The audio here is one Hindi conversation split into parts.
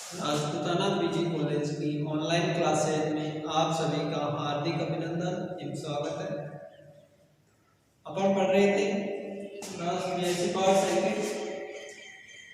राजपूताना पीजी कॉलेज की ऑनलाइन क्लासेज में आप सभी का हार्दिक अभिनंदन एवं स्वागत है। अपन पढ़ रहे थे class BSc part second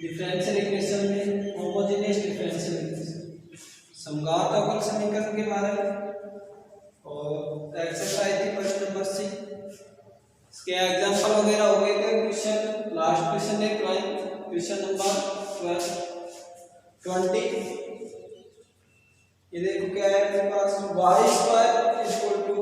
differential equation में होमोजेनियस डिफरेंशियल इक्वेशन समघात अवकल समीकरण के बारे में और एक्सरसाइज थी प्रश्न नंबर 6। इसके एग्जांपल वगैरह हो गए थे। क्वेश्चन लास्ट क्वेश्चन है क्वेश्चन नंबर 20। ये देखो क्या है मेरे पास y square equal to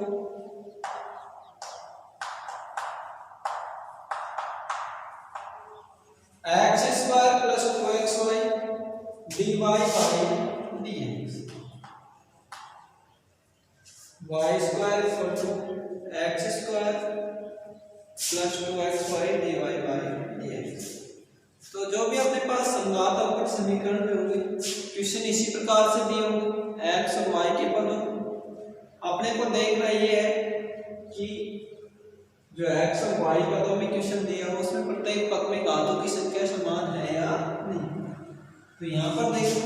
x square plus 2xy dy by dx। y square equal to x square plus 2xy dy by dx। तो जो भी अपने पास समघात अवकल समीकरण में होंगे क्वेश्चन इसी प्रकार से दिए होंगे। x और y के पदों अपने को देखना ये है कि जो x और y पदों में क्वेश्चन दिया है उसमें प्रत्येक पद में घातों की संख्या समान है या नहीं। तो यहाँ पर देखो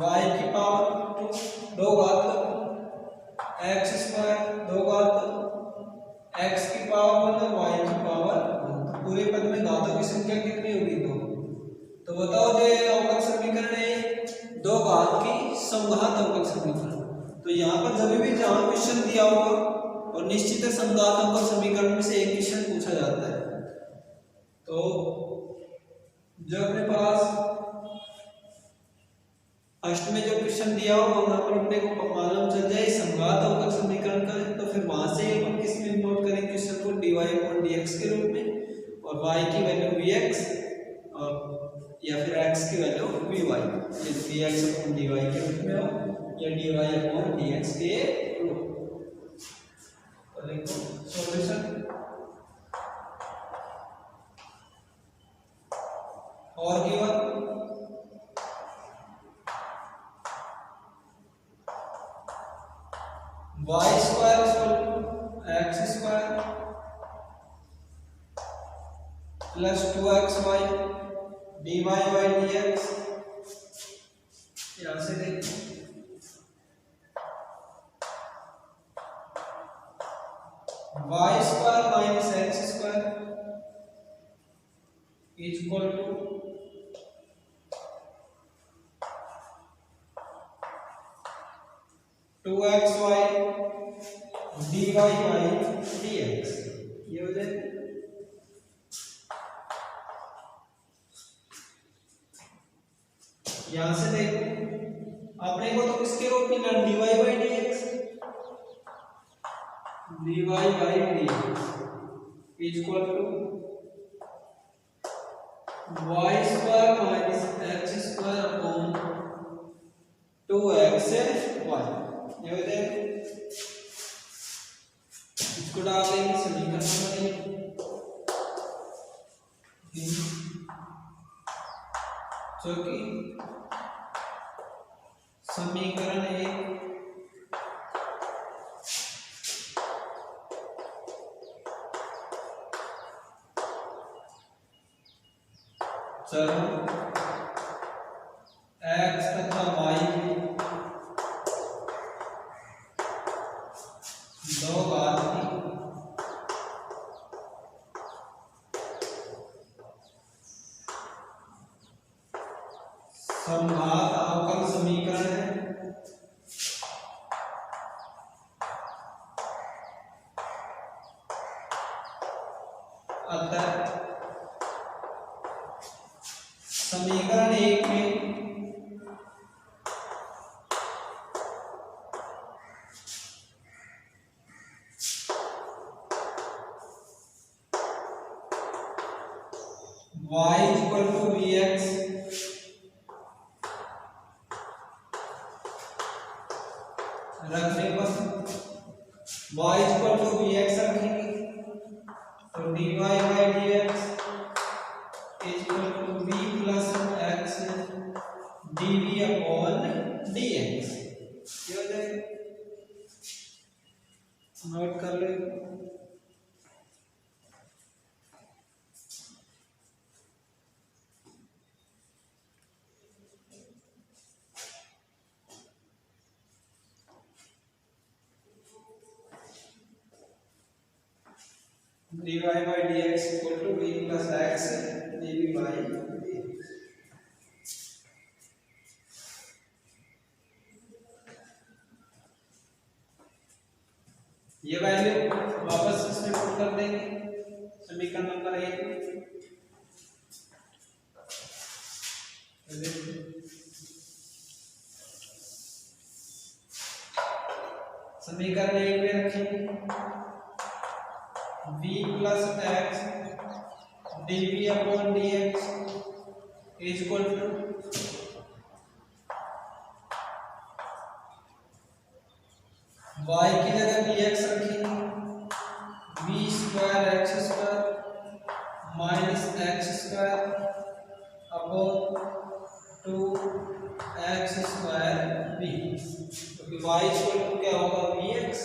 y की पावर 2 दो घात x स्क्वायर 2 घात x की पावर मतलब y की पावर पूरे पद में घातों की संख्या कितनी होगी 2। तो बताओ जो अवकल समीकरण है 2 घात की समघात अवकल समीकरण। तो यहाँ पर जब भी जहां क्वेश्चन दिया होगा और निश्चित है समघात अवकल समीकरण में से एक क्वेश्चन पूछा जाता है। तो जो अपने पास फर्स्ट में जो क्वेश्चन दिया होगा वहां पर अपने को मालूम चल जाए समघात अवकल समीकरण का है, तो फिर वहां से हम किस में नोट करेंगे क्वेश्चन को dy/dx के रूप में और y की वैल्यू vx और या फिर x की वैल्यू vy, ये vx/dy के रूप में हो या dy/dx के रूप में। तो देखो सॉल्यूशन और given y square x square plus 2xy dy by dx। यहां से देखो y square minus x square equal to 2xy dy by dx। ये हो जाए यहां से देखो अपने को तो किसके रूप में dy by dx dy by dx equal to y square minus x square upon 2xy। ये हो जाए इसको डाल देंगे समीकरण में जो कि समीकरण 1 चलो x तथा y दो घात की समघात अवकल समीकरण है। अतः समीकरण 1 में y इक्वल टू vx रखने पर y इक्वल टू vx रखेंगे तो dy by dx equal to v plus x dv upon dx। ये हो जाएगा नोट कर ले। dy by dx equal to v plus x dv by dx। ये वैल्यू वापस इसमें पुट कर देंगे समीकरण नंबर 1 में। समीकरण 1 में रखेंगे v plus x dv upon dx is equal to y की जगह dx रखेंगे v square x square minus x square upon 2x square v, क्योंकि y इक्वल टू क्या होगा vx।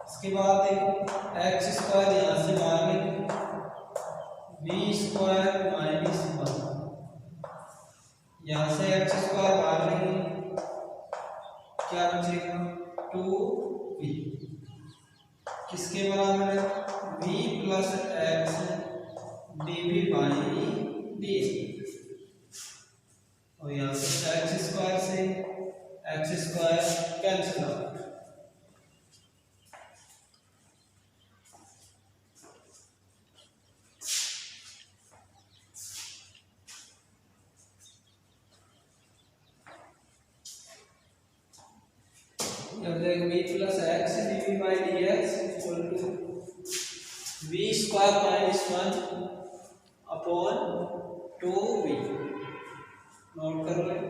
इसके बाद देखो x स्क्वायर यहाँ से बाहर लेंगे v स्क्वायर माइनस 1, यहाँ से x स्क्वायर बाहर लेंगे क्या बचेगा 2v, किसके बराबर है v plus x dv by dx, और यहाँ से x स्क्वायर से x square cancel out. v plus x dv by dx equal to v square minus 1 upon 2v। Note कर लें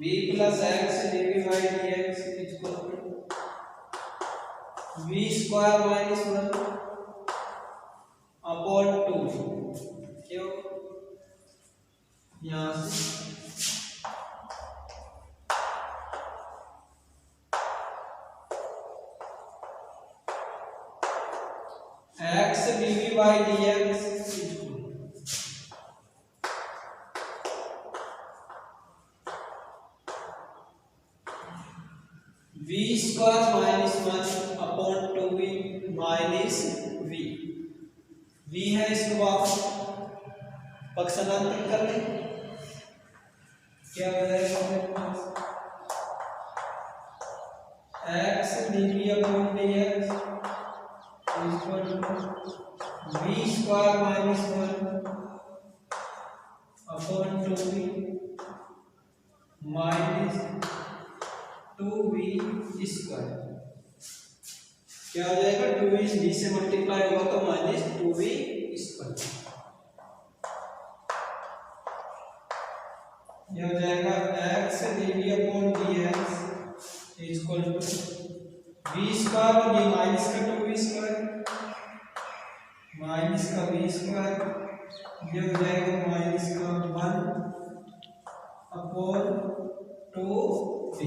v plus x dv by dx equal to v square minus 1 upon 2, क्यों यहाँ से x dv by dx v square minus 1 upon 2v minus v, v है इसको वापस पक्षांतरित कर लें, क्या हो जाएगा हमारे पास x dv upon dx equal to v square minus 1 upon 2v minus 2v square, क्या हो जाएगा 2v d से मल्टीप्लाई होगा तो माइनस 2v स्क्वायर, यह हो जाएगा x dv upon dx equal to v square और ये माइनस का 2v स्क्वायर माइनस का v स्क्वायर, ये हो जाएगा माइनस का 1 अपॉन 2v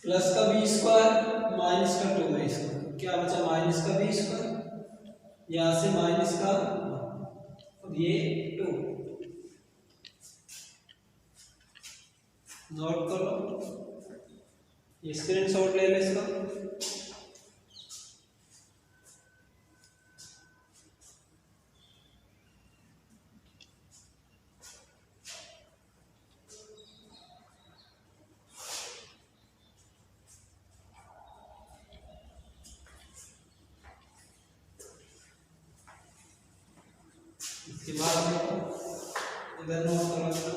प्लस का v स्क्वायर माइनस का 2v स्क्वायर, क्या बचा माइनस का v स्क्वायर, यहाँ से माइनस का और ये 2। नोट करो, ये स्क्रीनशॉट ले लो इसका। इसके बाद देखो इधर नोट करो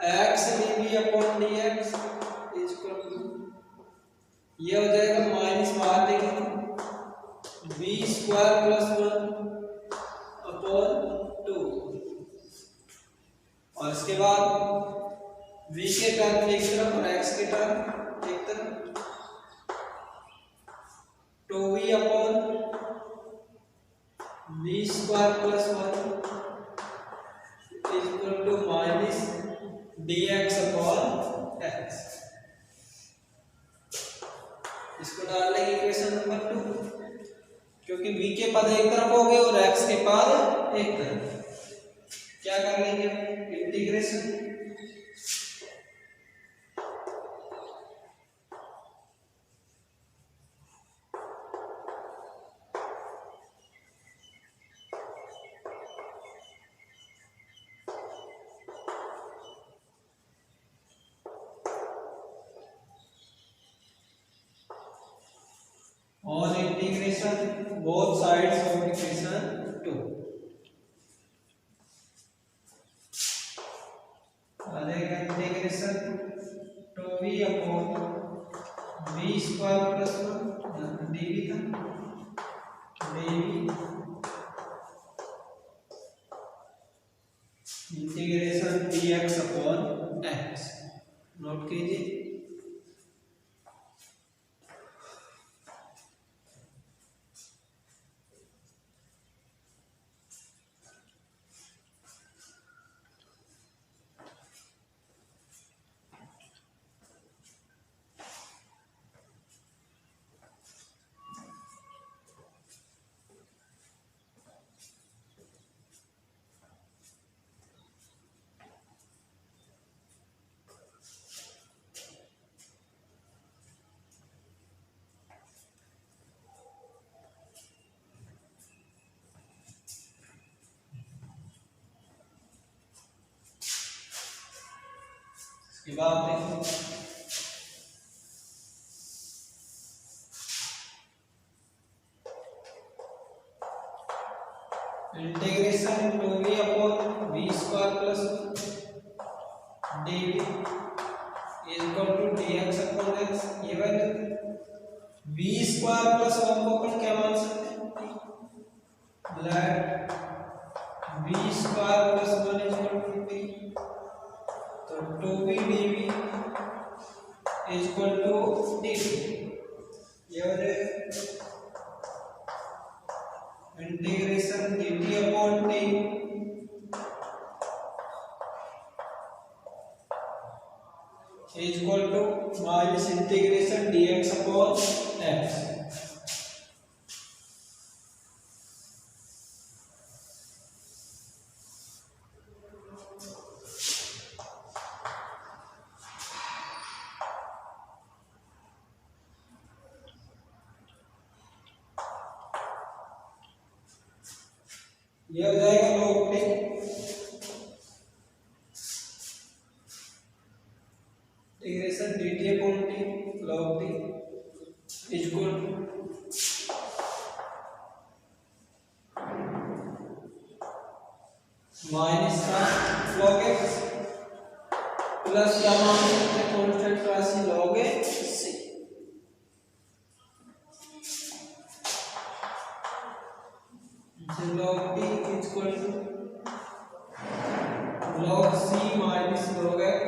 x dv upon dx equal to ये हो जाएगा माइनस बाहर देखेंगे v स्क्वायर प्लस 1 अपॉन 2, और इसके बाद v के टर्म एक तरफ और x के टर्म एक तरफ, तो v upon v square plus 1 equal to minus dx upon x। इसको डाल लेंगे इक्वेशन नंबर 2, क्योंकि v के पद एक तरफ हो गए और x के पद एक तरफ। क्या कर लेंगे इंटीग्रेशन, और integration both sides of equation 2। आएगा integration two v upon v square plus 1 dv था dv integration dx upon x। Note कीजिए ये बात देखो, integration two v upon v square plus dv equal to dx upon x। ये वैल्यू v स्क्वायर प्लस 1 को अपन क्या मान सकते हैं, let v square plus 1 equal to t, तो 2v dv equal to dt। ये हो जाएगा integration dt upon t equal to minus integration dx upon x। ये हो जाएगा log t integration dt upon t log t equal to minus का log x प्लस क्या मान सकते हैं कांस्टेंट राशि log c। log t equal to log c minus log x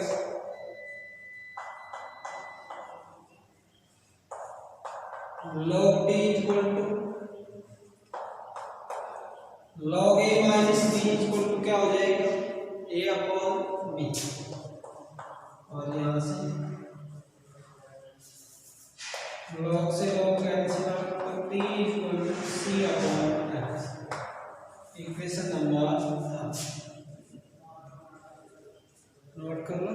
log t equal to log a minus b equal to क्या हो जाएगा a अपॉन b, और यहाँ से log से log कैंसिल आउट तो t equal to c upon x। Equation number note कर लो।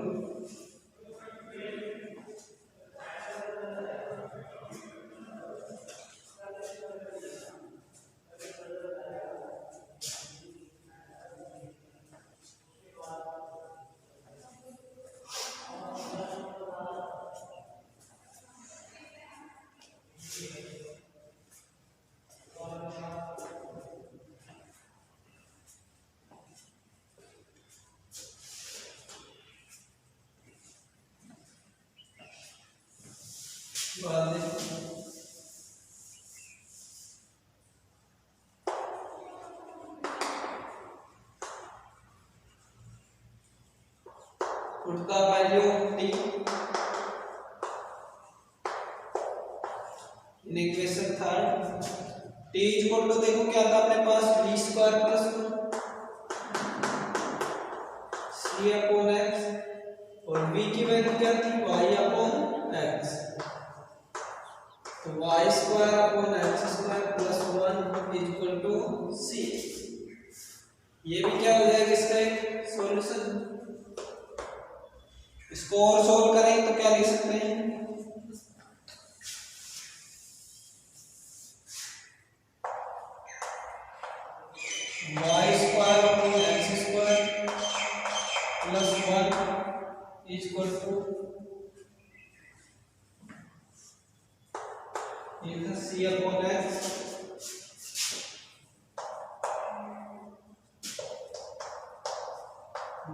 Put the value of t in equation third. t equal to देखो क्या था अपने पास v square plus c upon x और v की वैल्यू क्या थी y अपॉन x। तो y square upon x square plus 1 equal to c। ये भी क्या हो जाएगा इसका एक सॉल्यूशन। इसको और सॉल्व करें तो क्या लिख सकते हैं y square upon x square plus 1 equal to c upon x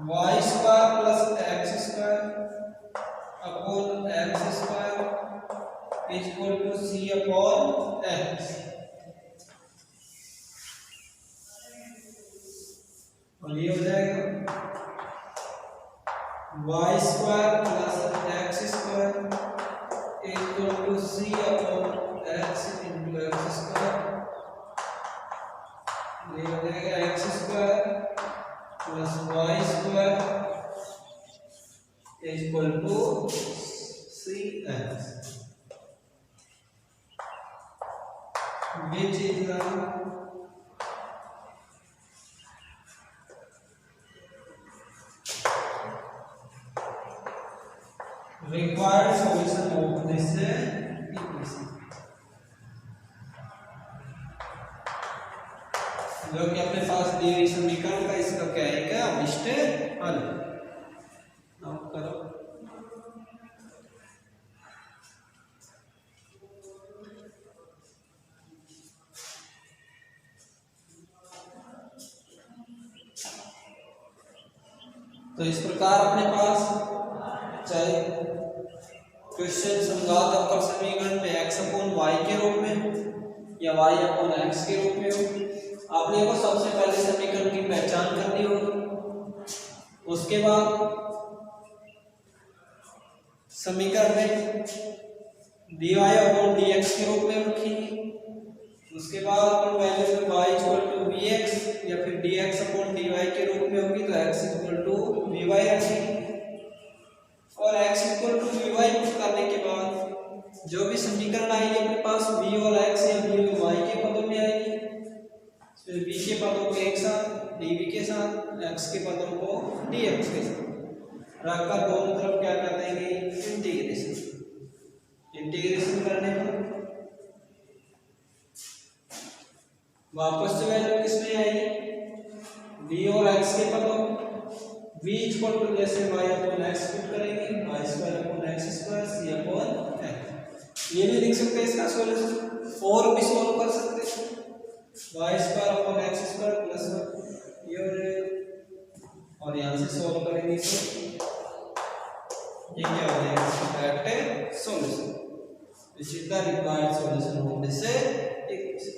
y square plus x square upon x square equal to c upon x। और ये हो जाएगा y square plus x square equal to c upon x into x square. ये हो जाएगा x square plus y square equal to cx। ये चीज required solution of this equation, जो कि अपने पास दिए गए समीकरण का इसका क्या है क्या अभिष्ट हल। नोट करो तो इस प्रकार अपने पास चाहे क्वेश्चन संघात अवकल समीकरण में x अपॉन y के रूप में या y अपॉन x के रूप में हो, आपने को सबसे पहले समीकरण की पहचान करनी होगी। उसके बाद समीकरण में dy अपॉन dx के रूप में रखेंगे। उसके बाद अपन वैल्यू में y इक्वल टू vx या फिर dx अपॉन dy के रूप में होगी तो x इक्वल टू vy रखेंगे। और x equal to vy put करने के बाद जो भी समीकरण आएगी अपने पास v और x या v और y के पदों में आएगी। तो v के पदों को एक साथ dv के साथ x के पदों को dx के साथ रखकर दोनों तरफ क्या कर देंगे इंटीग्रेशन। इंटीग्रेशन करने पर वापस से वैल्यू किसमें आएगी v और x के पदों v इक्वल टू जैसे y अपॉन x पुट करेंगे y square upon x square c upon x। ये भी लिख सकते हैं इसका सॉल्यूशन और भी सॉल्व कर सकते हैं y square upon x square plus 1 ये हो जाएगा और यहाँ से सॉल्व करेंगे तो ये क्या हो जाएगा correct solution. Which is the required solution of this equation.